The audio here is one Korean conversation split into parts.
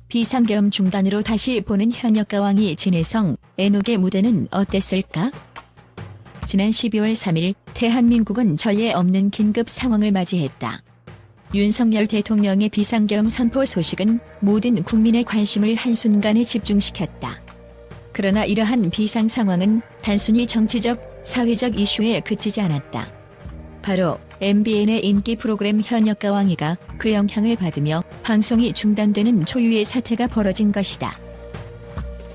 비상계엄 중단으로 다시 보는 현역가왕이 진해성, 애녹의 무대는 어땠을까? 지난 12월 3일 대한민국은 전례 없는 긴급 상황을 맞이했다. 윤석열 대통령의 비상계엄 선포 소식은 모든 국민의 관심을 한순간에 집중시켰다. 그러나 이러한 비상 상황은 단순히 정치적, 사회적 이슈에 그치지 않았다. 바로 MBN의 인기 프로그램 현역가왕이가 그 영향을 받으며 방송이 중단되는 초유의 사태가 벌어진 것이다.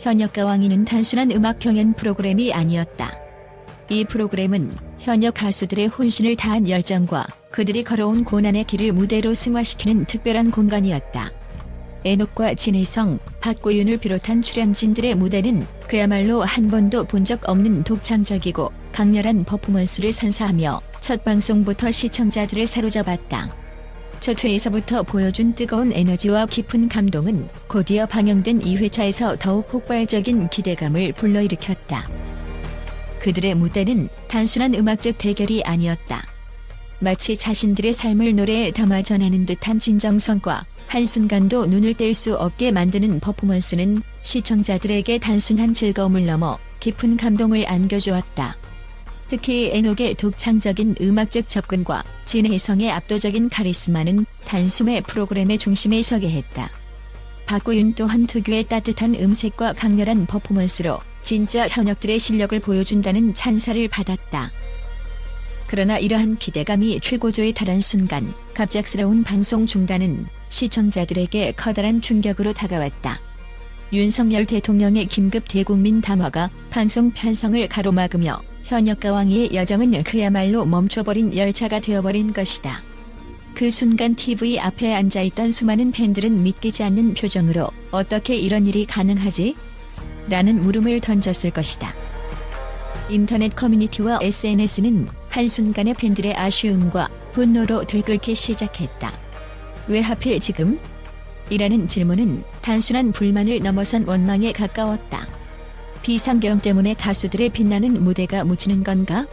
현역가왕이는 단순한 음악 경연 프로그램이 아니었다. 이 프로그램은 현역 가수들의 혼신을 다한 열정과 그들이 걸어온 고난의 길을 무대로 승화시키는 특별한 공간이었다. 애녹과 진해성, 박고윤을 비롯한 출연진들의 무대는 그야말로 한 번도 본 적 없는 독창적이고 강렬한 퍼포먼스를 선사하며 첫 방송부터 시청자들을 사로잡았다. 첫 회에서부터 보여준 뜨거운 에너지와 깊은 감동은 곧이어 방영된 2회차에서 더욱 폭발적인 기대감을 불러일으켰다. 그들의 무대는 단순한 음악적 대결이 아니었다. 마치 자신들의 삶을 노래에 담아 전하는 듯한 진정성과 한순간도 눈을 뗄 수 없게 만드는 퍼포먼스는 시청자들에게 단순한 즐거움을 넘어 깊은 감동을 안겨주었다. 특히 애녹의 독창적인 음악적 접근과 진해성의 압도적인 카리스마는 단숨에 프로그램의 중심에 서게 했다. 박고윤 또한 특유의 따뜻한 음색과 강렬한 퍼포먼스로 진짜 현역들의 실력을 보여준다는 찬사를 받았다. 그러나 이러한 기대감이 최고조에 달한 순간 갑작스러운 방송 중단은 시청자들에게 커다란 충격으로 다가왔다. 윤석열 대통령의 긴급 대국민 담화가 방송 편성을 가로막으며 현역가왕이의 여정은 그야말로 멈춰버린 열차가 되어버린 것이다. 그 순간 TV 앞에 앉아있던 수많은 팬들은 믿기지 않는 표정으로 어떻게 이런 일이 가능하지? 라는 물음을 던졌을 것이다. 인터넷 커뮤니티와 SNS는 한순간에 팬들의 아쉬움과 분노로 들끓기 시작했다. 왜 하필 지금? 이라는 질문은 단순한 불만을 넘어선 원망에 가까웠다. 비상계엄 때문에 가수들의 빛나는 무대가 묻히는 건가?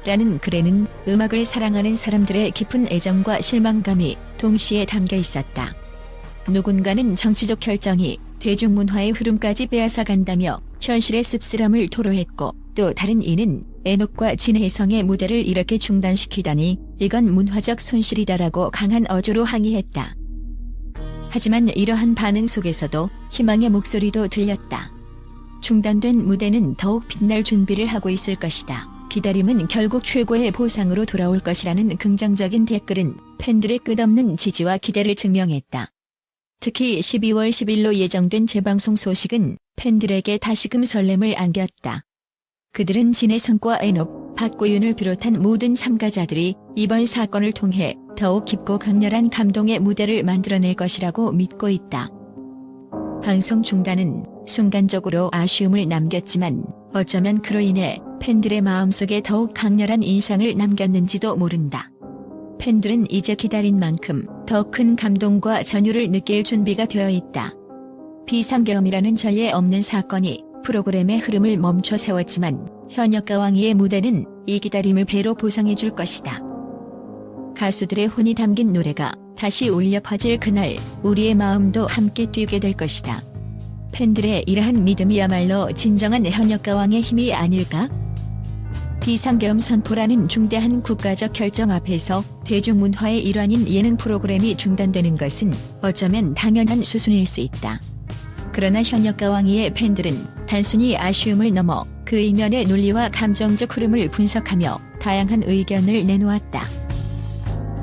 라는 글에는 음악을 사랑하는 사람들의 깊은 애정과 실망감이 동시에 담겨 있었다. 누군가는 정치적 결정이 대중문화의 흐름까지 빼앗아 간다며 현실의 씁쓸함을 토로했고, 또 다른 이는 애녹과 진해성의 무대를 이렇게 중단시키다니 이건 문화적 손실이다라고 강한 어조로 항의했다. 하지만 이러한 반응 속에서도 희망의 목소리도 들렸다. 중단된 무대는 더욱 빛날 준비를 하고 있을 것이다. 기다림은 결국 최고의 보상으로 돌아올 것이라는 긍정적인 댓글은 팬들의 끝없는 지지와 기대를 증명했다. 특히 12월 10일로 예정된 재방송 소식은 팬들에게 다시금 설렘을 안겼다. 그들은 진해성과 애녹, 박고윤을 비롯한 모든 참가자들이 이번 사건을 통해 더욱 깊고 강렬한 감동의 무대를 만들어낼 것이라고 믿고 있다. 방송 중단은 순간적으로 아쉬움을 남겼지만 어쩌면 그로 인해 팬들의 마음속에 더욱 강렬한 인상을 남겼는지도 모른다. 팬들은 이제 기다린 만큼 더 큰 감동과 전율을 느낄 준비가 되어 있다. 비상계엄이라는 전례 없는 사건이 프로그램의 흐름을 멈춰 세웠지만 현역가왕이의 무대는 이 기다림을 배로 보상해 줄 것이다. 가수들의 혼이 담긴 노래가 다시 울려 퍼질 그날 우리의 마음도 함께 뛰게 될 것이다. 팬들의 이러한 믿음이야말로 진정한 현역가왕의 힘이 아닐까? 비상계엄 선포라는 중대한 국가적 결정 앞에서 대중문화의 일환인 예능 프로그램이 중단되는 것은 어쩌면 당연한 수순일 수 있다. 그러나 현역가왕이의 팬들은 단순히 아쉬움을 넘어 그 이면의 논리와 감정적 흐름을 분석하며 다양한 의견을 내놓았다.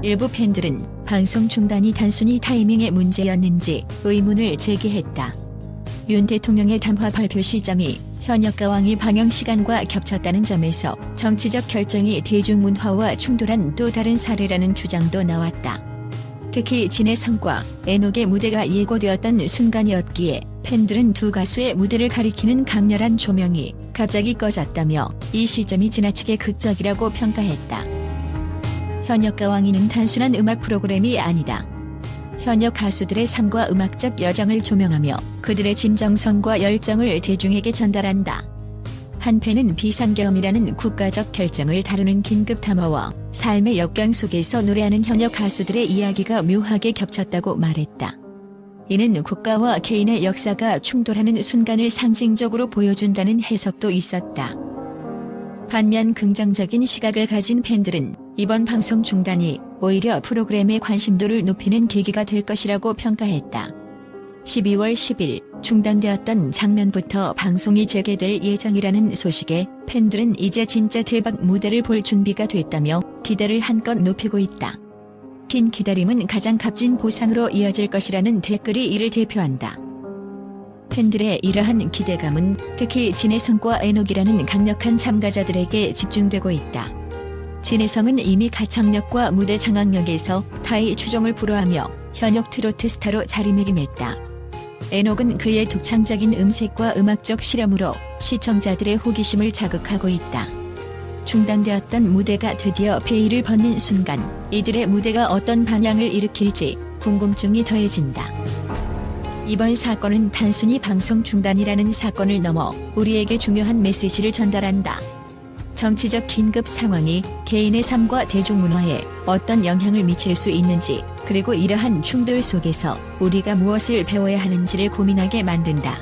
일부 팬들은 방송 중단이 단순히 타이밍의 문제였는지 의문을 제기했다. 윤 대통령의 담화 발표 시점이 현역가왕이 방영 시간과 겹쳤다는 점에서 정치적 결정이 대중문화와 충돌한 또 다른 사례라는 주장도 나왔다. 특히 진해성과 애녹의 무대가 예고되었던 순간이었기에 팬들은 두 가수의 무대를 가리키는 강렬한 조명이 갑자기 꺼졌다며 이 시점이 지나치게 극적이라고 평가했다. 현역가왕이는 단순한 음악 프로그램이 아니다. 현역 가수들의 삶과 음악적 여정을 조명하며 그들의 진정성과 열정을 대중에게 전달한다. 한편은 비상계엄이라는 국가적 결정을 다루는 긴급 담화와 삶의 역경 속에서 노래하는 현역 가수들의 이야기가 묘하게 겹쳤다고 말했다. 이는 국가와 개인의 역사가 충돌하는 순간을 상징적으로 보여준다는 해석도 있었다. 반면 긍정적인 시각을 가진 팬들은 이번 방송 중단이 오히려 프로그램의 관심도를 높이는 계기가 될 것이라고 평가했다. 12월 10일 중단되었던 장면부터 방송이 재개될 예정이라는 소식에 팬들은 이제 진짜 대박 무대를 볼 준비가 됐다며 기대를 한껏 높이고 있다. 긴 기다림은 가장 값진 보상으로 이어질 것이라는 댓글이 이를 대표한다. 팬들의 이러한 기대감은 특히 진혜성과 에녹이라는 강력한 참가자들에게 집중되고 있다. 진혜성은 이미 가창력과 무대 장악력에서 타의 추종을 불허하며 현역 트로트 스타로 자리매김했다. 에녹은 그의 독창적인 음색과 음악적 실험으로 시청자들의 호기심을 자극하고 있다. 중단되었던 무대가 드디어 폐일을 벗는 순간 이들의 무대가 어떤 반향을 일으킬지 궁금증이 더해진다. 이번 사건은 단순히 방송 중단이라는 사건을 넘어 우리에게 중요한 메시지를 전달한다. 정치적 긴급 상황이 개인의 삶과 대중문화에 어떤 영향을 미칠 수 있는지, 그리고 이러한 충돌 속에서 우리가 무엇을 배워야 하는지를 고민하게 만든다.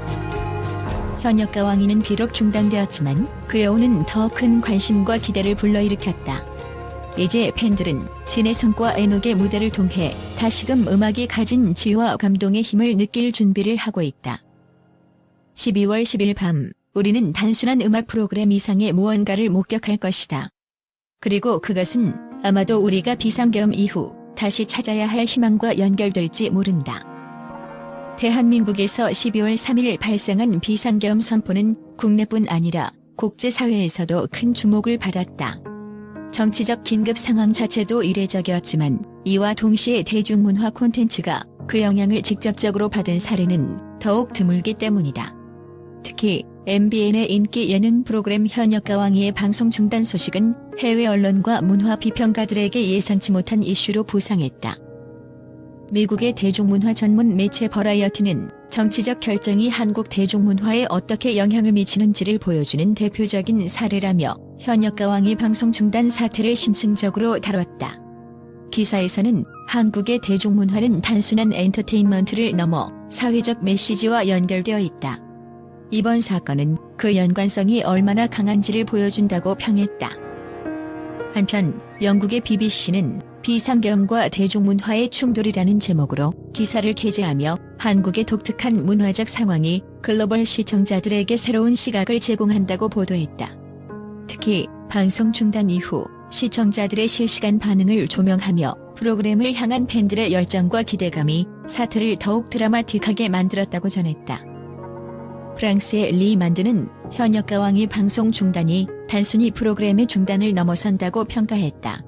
현역가 왕위는 비록 중단되었지만 그의 오는 더 큰 관심과 기대를 불러일으켰다. 이제 팬들은 진혜성과 에녹의 무대를 통해 다시금 음악이 가진 지혜와 감동의 힘을 느낄 준비를 하고 있다. 12월 10일 밤, 우리는 단순한 음악 프로그램 이상의 무언가를 목격할 것이다. 그리고 그것은 아마도 우리가 비상계엄 이후 다시 찾아야 할 희망과 연결될지 모른다. 대한민국에서 12월 3일 발생한 비상계엄 선포는 국내뿐 아니라 국제사회에서도 큰 주목을 받았다. 정치적 긴급 상황 자체도 이례적이었지만 이와 동시에 대중문화 콘텐츠가 그 영향을 직접적으로 받은 사례는 더욱 드물기 때문이다. 특히 MBN의 인기 예능 프로그램 현역가 왕위의 방송 중단 소식은 해외 언론과 문화 비평가들에게 예상치 못한 이슈로 부상했다. 미국의 대중문화 전문 매체 버라이어티는 정치적 결정이 한국 대중문화에 어떻게 영향을 미치는지를 보여주는 대표적인 사례라며 현역가 왕위 방송 중단 사태를 심층적으로 다뤘다. 기사에서는 한국의 대중문화는 단순한 엔터테인먼트를 넘어 사회적 메시지와 연결되어 있다. 이번 사건은 그 연관성이 얼마나 강한지를 보여준다고 평했다. 한편 영국의 BBC는 비상계엄과 대중문화의 충돌이라는 제목으로 기사를 게재하며 한국의 독특한 문화적 상황이 글로벌 시청자들에게 새로운 시각을 제공한다고 보도했다. 특히 방송 중단 이후 시청자들의 실시간 반응을 조명하며 프로그램을 향한 팬들의 열정과 기대감이 사태를 더욱 드라마틱하게 만들었다고 전했다. 프랑스의 리 만드는 현역가 왕위 방송 중단이 단순히 프로그램의 중단을 넘어선다고 평가했다.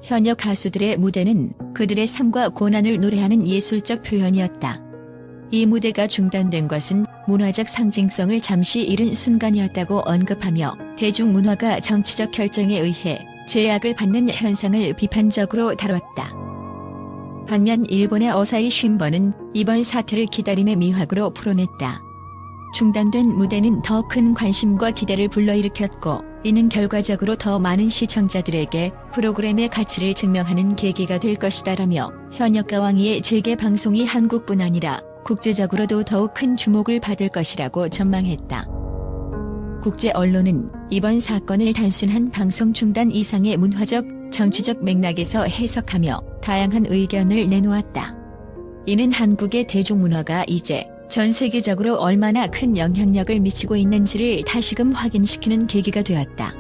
현역 가수들의 무대는 그들의 삶과 고난을 노래하는 예술적 표현이었다. 이 무대가 중단된 것은 문화적 상징성을 잠시 잃은 순간이었다고 언급하며 대중문화가 정치적 결정에 의해 제약을 받는 현상을 비판적으로 다뤘다. 반면 일본의 어사히 쉰버는 이번 사태를 기다림의 미학으로 풀어냈다. 중단된 무대는 더 큰 관심과 기대를 불러일으켰고 이는 결과적으로 더 많은 시청자들에게 프로그램의 가치를 증명하는 계기가 될 것이다라며 현역가 왕위의 재개 방송이 한국뿐 아니라 국제적으로도 더욱 큰 주목을 받을 것이라고 전망했다. 국제 언론은 이번 사건을 단순한 방송 중단 이상의 문화적, 정치적 맥락에서 해석하며 다양한 의견을 내놓았다. 이는 한국의 대중문화가 이제 전 세계적으로 얼마나 큰 영향력을 미치고 있는지를 다시금 확인시키는 계기가 되었다.